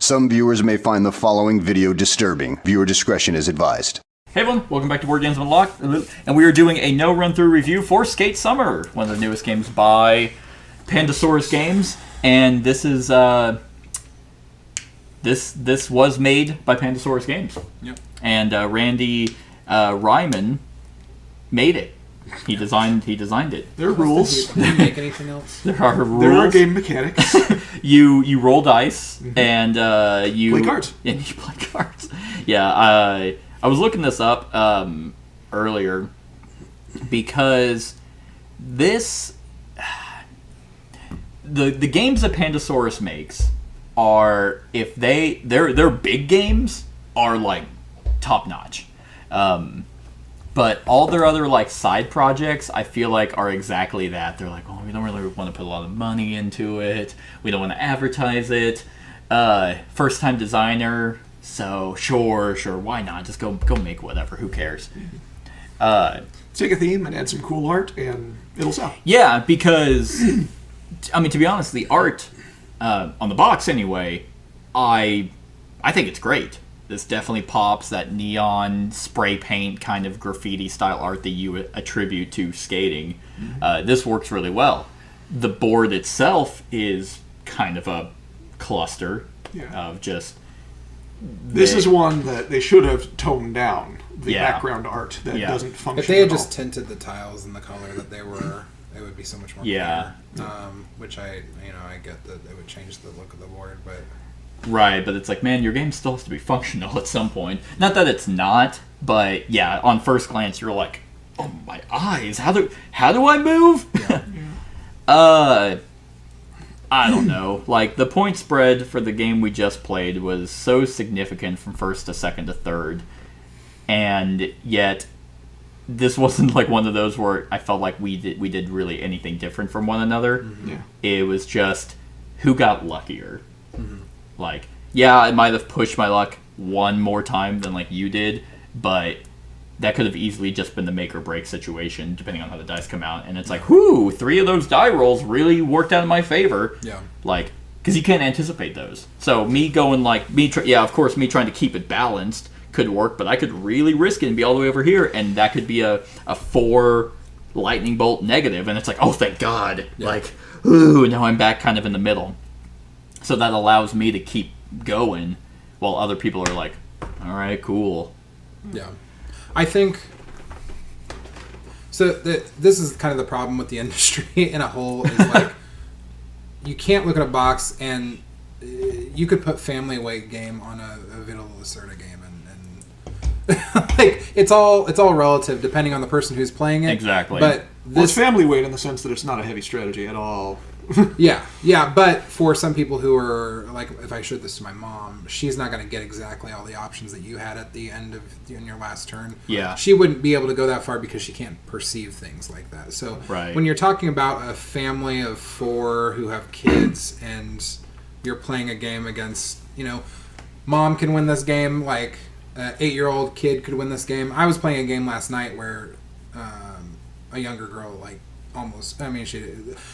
Some viewers may find the following video disturbing. Viewer discretion is advised. Hey everyone, welcome back to Board Games Unlocked, and we are doing a no run-through review for Skate Summer, one of the newest games by Pandasaurus Games, and this is this was made by Pandasaurus Games. Yep. And Randy Ryman made it. He designed it. There are rules. Did he make anything else? There are rules. There are game mechanics. You roll dice and you play cards. And you play cards. Yeah, I was looking this up earlier because the games that Pandasaurus makes are, if their big games are like top notch, but all their other like side projects I feel like are exactly that. They're like, oh, we don't really want to put a lot of money into it. We don't want to advertise it. First time designer. So sure, why not? Just go make whatever. Who cares? Take a theme and add some cool art, and it'll sell. Yeah, because I mean, to be honest, the art on the box anyway, I think it's great. This definitely pops, that neon spray paint kind of graffiti style art that you attribute to skating. This works really well. The board itself is kind of a cluster of just. This is one that they should have toned down the Yeah. background art that Yeah. doesn't function. If they had at just all. tinted the tiles in the color that they were, it would be so much more Yeah. clear. Which I get that it would change the look of the board, but Right, but it's like, man, your game still has to be functional at some point. Not that it's not, but yeah, on first glance, you're like, oh, my eyes, how do I move? I don't know. Like, the point spread for the game we just played was so significant from first to second to third, and yet this wasn't like one of those where I felt like we did really anything different from one another. Yeah. It was just who got luckier. Like, yeah, I might have pushed my luck one more time than like you did, but that could have easily just been the make or break situation, depending on how the dice come out. And it's like, whoo, 3 of those die rolls really worked out in my favor. yeah. Like, because you can't anticipate those. So me going like, of course, me trying to keep it balanced could work, but I could really risk it and be all the way over here, and that could be a 4 lightning bolt negative, and it's like, oh, thank God. Yeah. Like, ooh, now I'm back kind of in the middle. So that allows me to keep going while other people are like, all right, cool. Yeah. I think so. This is kind of the problem with the industry in a whole. Is like you can't look at a box and you could put family weight game on a Vital Lacerda game, and like it's all relative depending on the person who's playing it. Exactly. But It's family weight in the sense that it's not a heavy strategy at all. yeah. But for some people who are like, if I showed this to my mom, she's not going to get exactly all the options that you had at the end of in your last turn. Yeah. She wouldn't be able to go that far because she can't perceive things like that. So Right. when you're talking about a family of 4 who have kids and you're playing a game against, mom can win this game, like an 8-year-old kid could win this game. I was playing a game last night where a younger girl, like, almost. I mean, she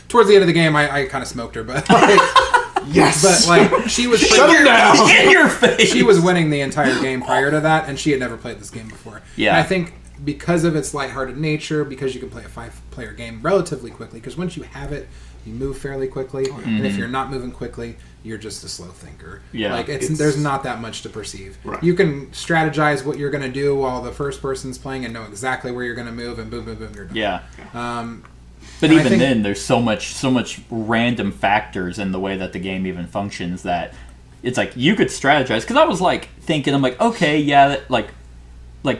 towards the end of the game, I kind of smoked her, but like, Yes! but like she was Shut him down! In your face! she was winning the entire game prior to that, and she had never played this game before. Yeah. And I think because of its lighthearted nature, because you can play a 5-player game relatively quickly, because once you have it, you move fairly quickly, and if you're not moving quickly, you're just a slow thinker. Yeah. Like there's not that much to perceive. Right. You can strategize what you're going to do while the first person's playing and know exactly where you're going to move, and boom, boom, boom, you're done. Yeah. But And I even think- then, there's so much random factors in the way that the game even functions that it's like you could strategize. Because I was like thinking, I'm like, okay, yeah, like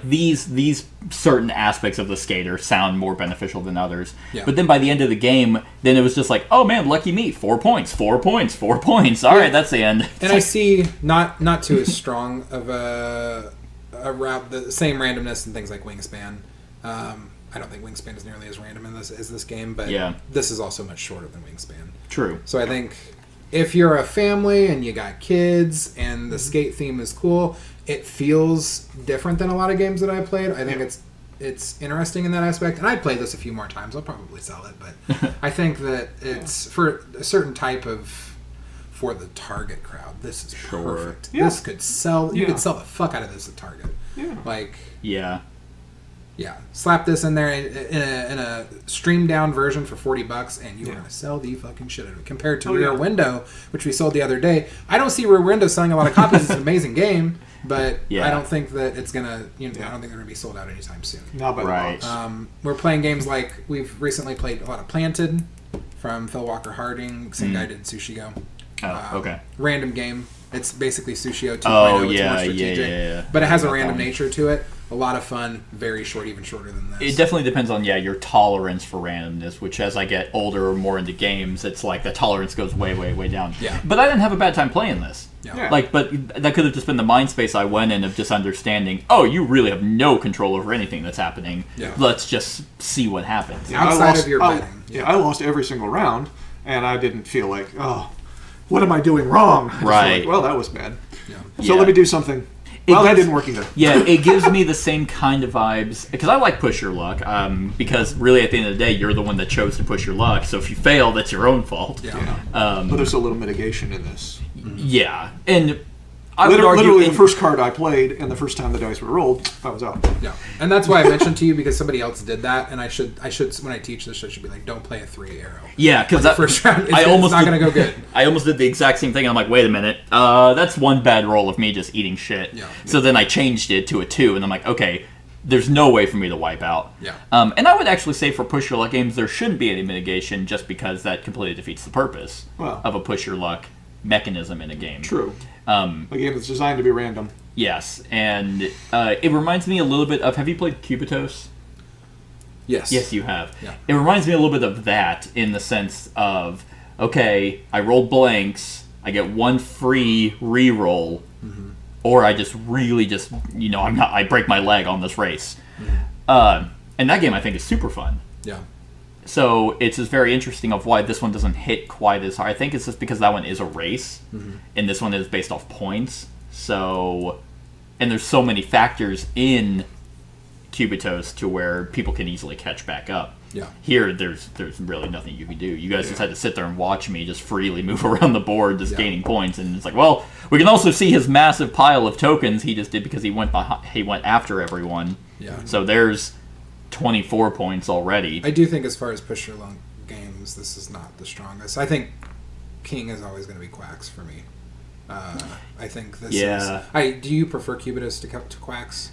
these certain aspects of the skater sound more beneficial than others. Yeah. But then by the end of the game, then it was just like, oh man, lucky me, 4 points, 4 points, 4 points. All right, that's the end. And I see not to as strong of a route, the same randomness in things like Wingspan. I don't think Wingspan is nearly as random in this as this game, but Yeah. this is also much shorter than Wingspan. True. So I think if you're a family and you got kids and the skate theme is cool, it feels different than a lot of games that I played. I think it's interesting in that aspect, and I'd play this a few more times. I'll probably sell it, but I think that it's for a certain type of for the Target crowd, this is Sure. perfect. Yeah. This could sell. You Yeah. could sell the fuck out of this at Target. Yeah. Like, Yeah. yeah, slap this in there in a streamed down version for $40, and you're Yeah. gonna sell the fucking shit out of it. Compared to Oh, Rear yeah. Window, which we sold the other day, I don't see Rear Window selling a lot of copies. It's an amazing game, but Yeah. I don't think that it's gonna. I don't Yeah. think they're gonna be sold out anytime soon. Not by Right. the box. We're playing games like we've recently played a lot of Planted from Phil Walker Harding. Same guy did Sushigo. Oh, okay. Random game. It's basically Sushio 2.0. Oh, It's yeah, more yeah, strategic, yeah. but it has a About that random one. nature to it. A lot of fun. Very short, even shorter than this. It definitely depends on your tolerance for randomness. Which, as I get older or more into games, it's like the tolerance goes way, way, way down. Yeah. But I didn't have a bad time playing this. Yeah. Like, but that could have just been the mind space I went in of just understanding. Oh, you really have no control over anything that's happening. Yeah. Let's just see what happens. Yeah, Outside of your betting. Yeah, I lost every single round, and I didn't feel like, oh, what am I doing wrong? I just felt Right. like, well, that was bad. Yeah. So Yeah. let me do something. It Well, that gives- didn't work either. Yeah, it gives me the same kind of vibes because I like push your luck. Because really, at the end of the day, you're the one that chose to push your luck. So if you fail, that's your own fault. Yeah. But there's a little mitigation in this. Yeah, and I would argue Literally, the in- first card I played, and the first time the dice were rolled, I was out. Yeah, and that's why I mentioned to you because somebody else did that, and I should when I teach this, I should be like, don't play a 3 arrow. Yeah, because The first round, it's not going to go good. I almost did the exact same thing. I'm like, wait a minute, that's one bad roll of me just eating shit. Yeah. So then I changed it to a 2, and I'm like, okay, there's no way for me to wipe out. Yeah. And I would actually say for push your luck games, there shouldn't be any mitigation, just because that completely defeats the purpose Well. of a push your luck mechanism in a game. True. A game that's designed to be random. Yes, and it reminds me a little bit of. Have you played Cubitos? Yes. Yes, you have. Yeah. It reminds me a little bit of that in the sense of, okay, I rolled blanks, I get one free re-roll, or I just really just, I break my leg on this race. And that game I think is super fun. Yeah. So it's just very interesting of why this one doesn't hit quite as hard. I think it's just because that one is a race, and this one is based off points. So, and there's so many factors in Cubitos to where people can easily catch back up. Yeah. Here, there's really nothing you can do. You guys just had to sit there and watch me just freely move around the board, just gaining points. And it's like, well, we can also see his massive pile of tokens he just did because he went after everyone. Yeah. So there's 24 points already. I do think as far as push your luck games, this is not the strongest. I think King is always going to be Quacks for me. I think this Yeah. is... Do you prefer Cubitus to Quacks?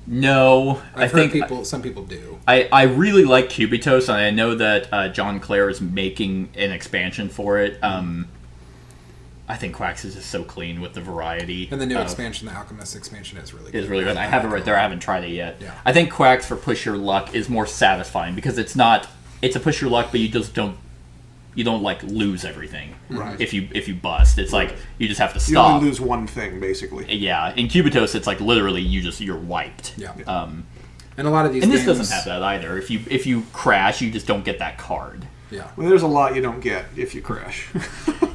No, I've heard some people do. I really like Cubitos, and I know that John Clare is making an expansion for it. I think Quacks is just so clean with the variety. And the new of- expansion, the Alchemist expansion, is really good. is really good. I have it right there. I haven't tried it yet. Yeah. I think Quacks for push your luck is more satisfying because it's a push your luck, but you just don't like lose everything. Right. If you bust, it's like you just have to You stop. only lose one thing, basically. Yeah. In Cubitos, it's like literally you're wiped. Yeah. And And a lot of these this games... doesn't have that either. If you crash, you just don't get that card. Yeah. Well, there's a lot you don't get if you crash.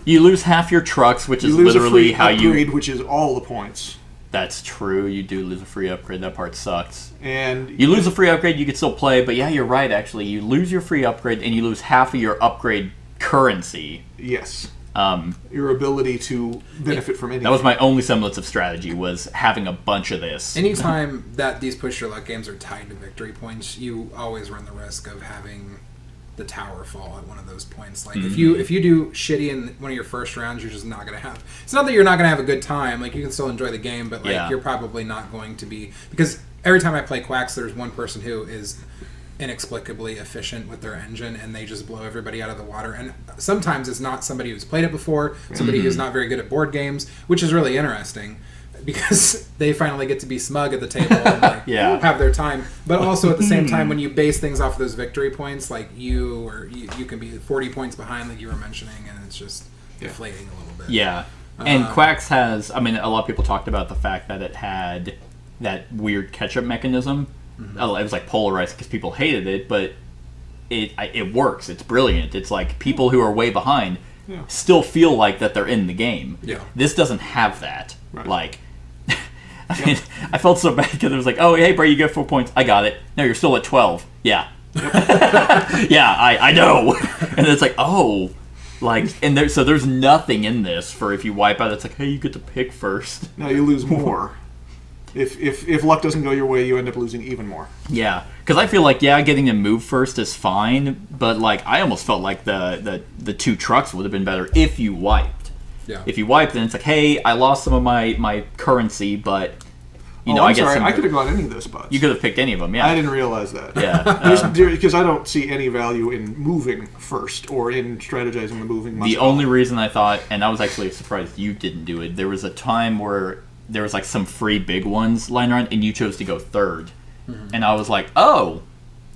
You lose half your trucks, which You is lose a literally free how upgrade, which is all the points. That's true. You do lose a free upgrade. That part sucks. And You lose a free upgrade, you can still play, but yeah, you're right, actually. You lose your free upgrade, and you lose half of your upgrade currency. yes, your ability to benefit from anything. That was my only semblance of strategy, was having a bunch of this. Anytime that these push your luck games are tied to victory points, you always run the risk of having the tower fall at one of those points. Like if you do shitty in one of your first rounds, you're just not going to have. It's not that you're not going to have a good time. Like you can still enjoy the game, but like Yeah. you're probably not going to be, because every time I play Quacks, there's one person who is inexplicably efficient with their engine and they just blow everybody out of the water. And sometimes it's not somebody who's played it before, somebody who's not very good at board games, which is really interesting because they finally get to be smug at the table and like Yeah. have their time. But also at the same time, when you base things off of those victory points, like you can be 40 points behind, like you were mentioning, and it's just deflating a little bit. Yeah. And Quacks has, a lot of people talked about the fact that it had that weird catch-up mechanism. Oh, it was like polarized because people hated it, but it works. It's brilliant. It's like people who are way behind still feel like that they're in the game. Yeah. This doesn't have that. Right. Like, I felt so bad because it was like, oh, hey, Bray, you get 4 points. I got it. No, you're still at 12. Yeah. Yeah, I know. And it's like, oh, So there's nothing in this for if you wipe out. It's like, hey, you get to pick first. Now you lose more. If luck doesn't go your way, you end up losing even more. Yeah, because I feel like getting to move first is fine, but like I almost felt like the 2 trucks would have been better if you wiped. Yeah. If you wiped, then it's like, hey, I lost some of my currency, but I'm I get sorry, some. I could have gone any of those spots. You could have picked any of them. Yeah. I didn't realize that. Yeah. Because I don't see any value in moving first or in strategizing the moving. The only reason I thought, and I was actually surprised you didn't do it, there was a time where there was like some free big ones lying around, and you chose to go third, and I was like, oh,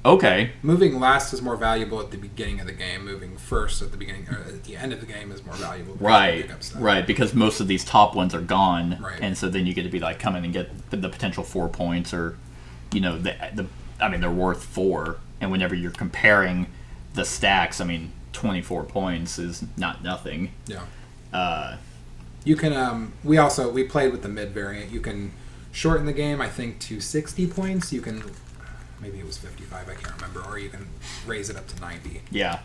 okay. Moving last is more valuable at the beginning of the game. Moving first at the beginning or at the end of the game is more valuable. Right, because most of these top ones are gone, Right. and so then you get to be like come in and get the potential 4 points, or they're worth 4, and whenever you're comparing the stacks, 24 points is not nothing. Yeah. You can. We played with the mid variant. You can shorten the game, I think, to 60 points. You can, maybe it was 55. I can't remember. Or you can raise it up to 90. Yeah.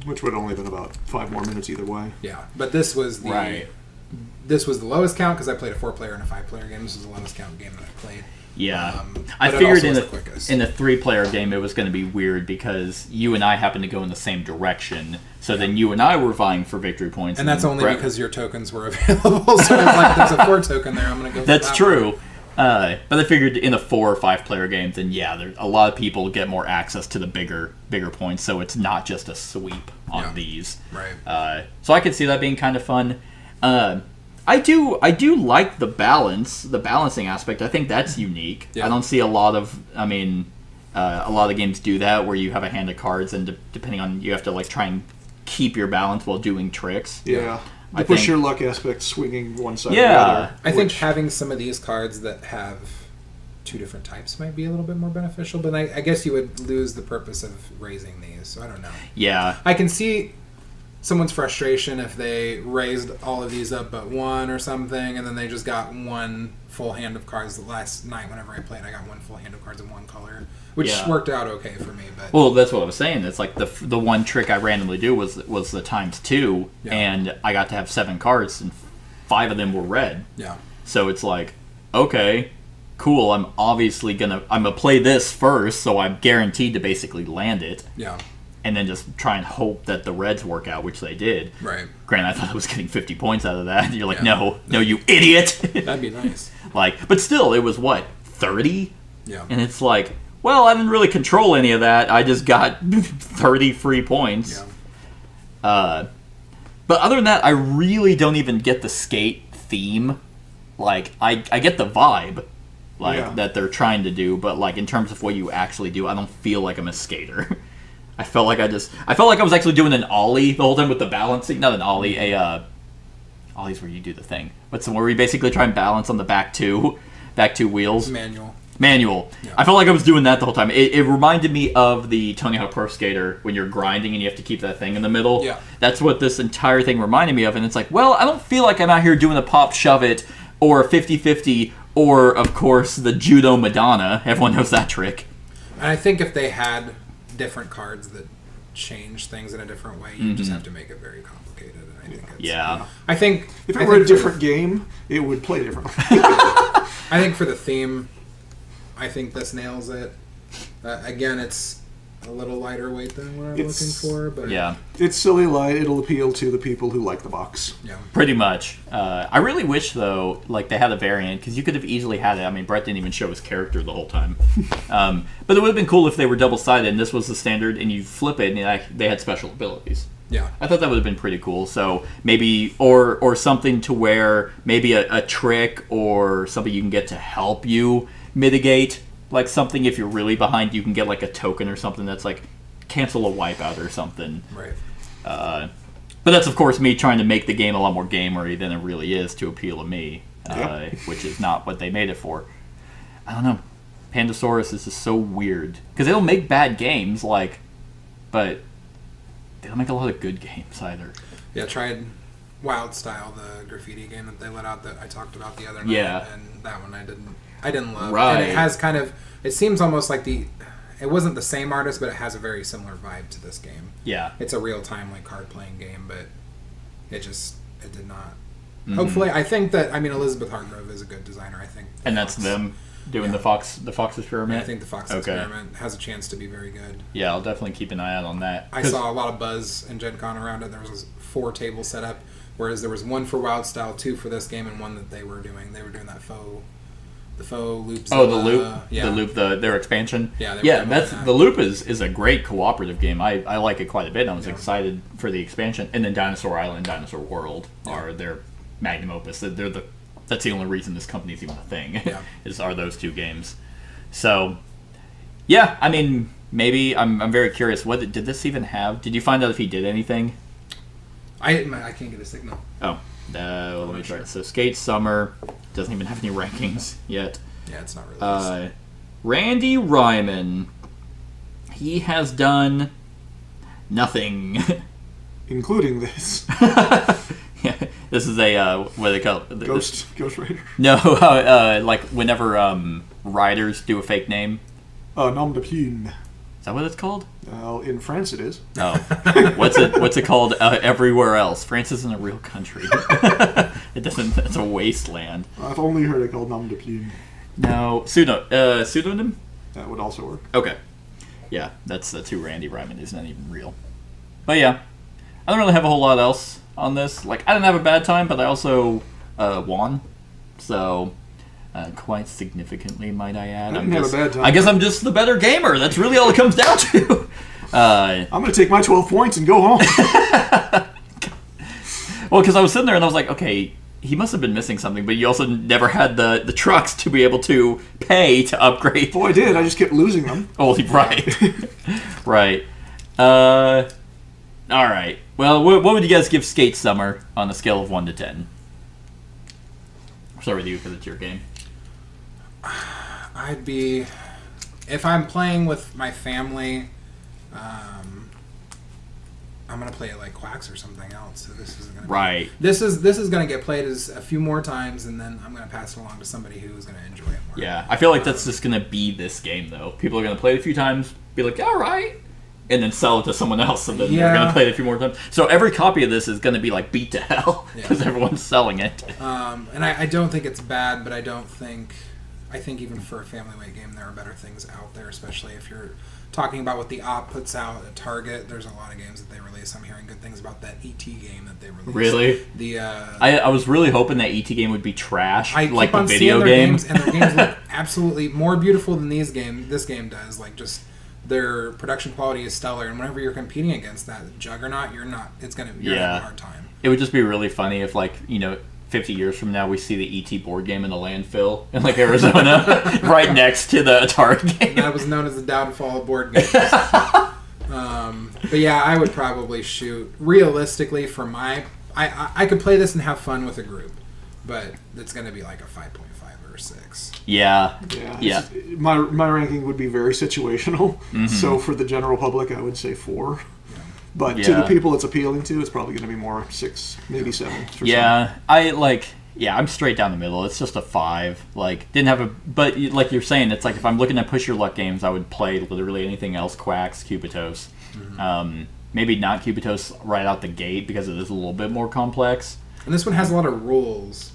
Which would have only been about 5 more minutes either way. Yeah, but this was the lowest count because I played a 4-player and a 5-player game. This was the lowest count game that I played. Yeah, but I it figured also was in the 3-player game it was going to be weird because you and I happened to go in the same direction. So then you and I were vying for victory points, and that's only because your tokens were available. So I was like, "There's a 4 token there. I'm going to go." That's for that true. one. But I figured in a 4 or 5-player game, then a lot of people get more access to the bigger points. So it's not just a sweep on these. Right. So I could see that being kind of fun. I do like the balancing aspect. I think that's unique. Yeah. I don't see a lot of games do that where you have a hand of cards and depending on you have to like try and keep your balance while doing tricks. Yeah. I push think- your luck aspect swinging one side or the other. I think having some of these cards that have 2 different types might be a little bit more beneficial, but I guess you would lose the purpose of raising these. So I don't know. Yeah. I can see someone's frustration if they raised all of these up but 1 or something, and then they just got 1 full hand of cards. The last night, whenever I played, I got 1 full hand of cards in 1 color, which worked out okay for me. But well, that's what I was saying. It's like the one trick I randomly do was the *2, and I got to have 7 cards, and 5 of them were red. Yeah. So it's like, okay, cool. I'm gonna play this first, so I'm guaranteed to basically land it. Yeah. And then just try and hope that the reds work out, which they did. Right. Granted, I thought I was getting 50 points out of that. And you're like, Yeah. no, you idiot. That'd be nice. But still, it was what, 30? Yeah. And it's like, well, I didn't really control any of that. I just got 30 free points. Yeah. But other than that, I really don't even get the skate theme. Like, I get the vibe, that they're trying to do, but like in terms of what you actually do, I don't feel like I'm a skater. I felt like I was actually doing an ollie the whole time with the balancing. Not an ollie, ollie's where you do the thing. But where you basically try and balance on the back two wheels. Manual. Yeah. I felt like I was doing that the whole time. It reminded me of the Tony Hawk Pro Skater when you're grinding and you have to keep that thing in the middle. Yeah. That's what this entire thing reminded me of. And it's like, well, I don't feel like I'm out here doing a pop shove it or a 50-50 or, of course, the Judo Madonna. Everyone knows that trick. And I think if they had different cards that change things in a different way, you just have to make it very complicated. And I think it's, I think if it were a different game, it would play differently. I think for the theme, I think this nails it. Again, it's a little lighter weight than what I'm looking for, but yeah, it's silly light. It'll appeal to the people who like the box. Yeah, pretty much. I really wish though, like they had a variant because you could have easily had it. I mean, Brett didn't even show his character the whole time, but it would have been cool if they were double-sided and this was the standard, and you flip it and they had special abilities. Yeah, I thought that would have been pretty cool. So maybe, or something to where maybe a trick or something you can get to help you mitigate. Like something, if you're really behind, you can get like a token or something that's like cancel a wipeout or something. right. But that's of course me trying to make the game a lot more gamery than it really is to appeal to me, which is not what they made it for. I don't know. Pandasaurus is just so weird because they don't make bad games, but they don't make a lot of good games either. Yeah, tried Wild Style, the graffiti game that they let out that I talked about the other night, Yeah. and that one I didn't love. Right. And it has kind of, it seems almost like it wasn't the same artist, but it has a very similar vibe to this game. Yeah. It's a real time like card playing game, but it did not. Hopefully, I think that Elizabeth Hargrove is a good designer. I think, And that's them doing the Fox Experiment. I think the Fox Experiment has a chance to be very good. Yeah, I'll definitely keep an eye out on that. I saw a lot of buzz in Gen Con around it. There was 4 tables set up, whereas there was 1 for Wild Style, 2 for this game, and 1 that they were doing. They were doing that the faux loops. Oh, the loop, their expansion. Yeah, that's the loop is a great cooperative game. I like it quite a bit. And I was excited for the expansion. And then Dinosaur Island, Dinosaur World are their magnum opus. That's the only reason this company's even a thing. Yeah. are those 2 games. So, yeah, I mean, maybe I'm very curious. What did this even have? Did you find out if he did anything? I can't get a signal. Oh, let me try. So Skate Summer doesn't even have any rankings yet. Yeah, it's not really. Randy Ryman, he has done nothing, including this. Yeah, this is a what do they call it? Ghost Rider. No, like whenever writers do a fake name. Nom de plume. Is that what it's called? In France, it is. Oh, what's it called everywhere else? France isn't a real country. It doesn't. It's a wasteland. I've only heard it called nom de plume. No, pseudonym. That would also work. Okay, yeah, that's who Randy Ryman is. Not even real. But yeah, I don't really have a whole lot else on this. Like, I didn't have a bad time, but I also won. So. Quite significantly, might I add. I didn't have a bad time. I guess I'm just the better gamer. That's really all it comes down to. I'm going to take my 12 points and go home. Well, because I was sitting there and I was like, okay, he must have been missing something, but you also never had the trucks to be able to pay to upgrade. Oh, I did. I just kept losing them. Oh, right. Right. All right. Well, what would you guys give Skate Summer on a scale of 1 to 10? I'll start with you because it's your game. I'd be, if I'm playing with my family, I'm gonna play it like Quacks or something else. So this is gonna right. This is gonna get played as a few more times, and then I'm gonna pass it along to somebody who is gonna enjoy it more. Yeah, I feel like that's just gonna be this game though. People are gonna play it a few times, be like, all right, and then sell it to someone else, and then they're gonna play it a few more times. So every copy of this is gonna be like beat to hell because everyone's selling it. And I don't think it's bad, but I think even for a family weight game, there are better things out there, especially if you're talking about what the op puts out at Target. There's a lot of games that they release. I'm hearing good things about that ET game that they released. Really? I was really hoping that ET game would be trash, like the video game. Games, and their games look absolutely more beautiful than this game does. Like, just their production quality is stellar, and whenever you're competing against that Juggernaut, you're gonna have a hard time. It would just be really funny if, like, 50 years from now, we see the ET board game in the landfill in, like, Arizona, right next to the Atari game. That was known as the downfall of board games. But yeah, I would probably shoot, realistically, for I could play this and have fun with a group, but it's going to be like a 5.5 or a 6. Yeah. My ranking would be very situational. Mm-hmm. So for the general public, I would say 4. But to the people it's appealing to, it's probably going to be more 6, maybe 7. I'm straight down the middle. It's just a 5. Like, but like you're saying, it's like if I'm looking at push your luck games, I would play literally anything else, Quacks, Cubitos. Mm-hmm. Maybe not Cubitos right out the gate because it is a little bit more complex. And this one has a lot of rules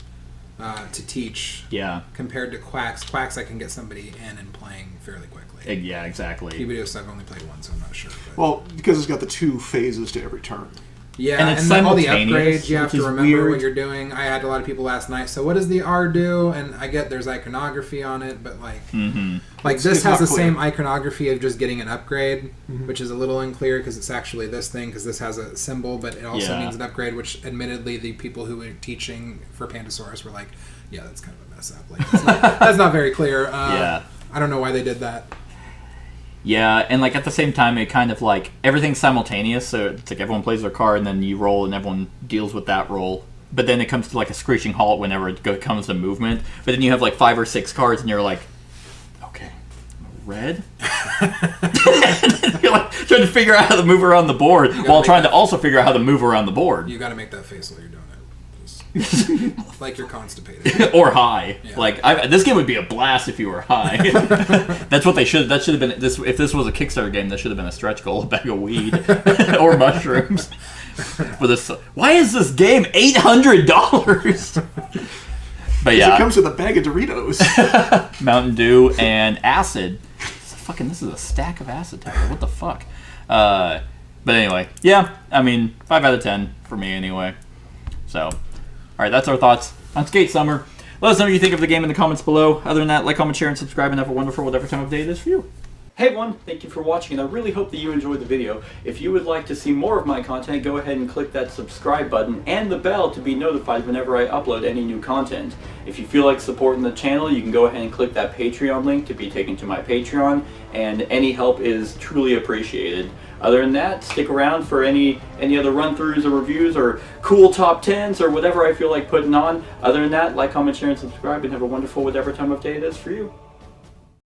to teach. Yeah. Compared to Quacks. Quacks, I can get somebody in and playing fairly quickly. Yeah, exactly. Cubitos, I've only played once, so I'm not sure. But. Well, because it's got the 2 phases to every turn. Yeah, and it's all the simultaneous, upgrades, you have to remember what you're doing. I had a lot of people last night, so what does the R do? And I get there's iconography on it, but this has the same iconography of just getting an upgrade, which is a little unclear because it's actually this thing, because this has a symbol, but it also means an upgrade, which admittedly the people who were teaching for Pandasaurus were like, yeah, that's kind of a mess up. Like, that's not very clear. I don't know why they did that. Yeah, and like at the same time, it kind of like everything's simultaneous. So it's like everyone plays their card, and then you roll, and everyone deals with that roll. But then it comes to like a screeching halt whenever it comes to movement. But then you have like 5 or 6 cards, and you're like, okay, red. You're like trying to figure out how to move around the board while trying to also figure out how to move around the board. You got to make that face while you're doing it. Like you're constipated. Or high. Yeah. Like this game would be a blast if you were high. That's what they should. That should have been this. If this was a Kickstarter game, that should have been a stretch goal: a bag of weed or mushrooms. For this, why is this game $800? But yeah, it comes with a bag of Doritos, Mountain Dew, and acid. This is a stack of acid tower. What the fuck? But anyway, yeah. I mean, 5 out of 10 for me anyway. So, all right, that's our thoughts on Skate Summer. Let us know what you think of the game in the comments below. Other than that, like, comment, share, and subscribe, and have a wonderful whatever time of day it is for you. Hey everyone, thank you for watching, and I really hope that you enjoyed the video. If you would like to see more of my content, go ahead and click that subscribe button and the bell to be notified whenever I upload any new content. If you feel like supporting the channel, you can go ahead and click that Patreon link to be taken to my Patreon, and any help is truly appreciated. Other than that, stick around for any other run-throughs or reviews or cool top 10s or whatever I feel like putting on. Other than that, like, comment, share, and subscribe, and have a wonderful whatever time of day it is for you.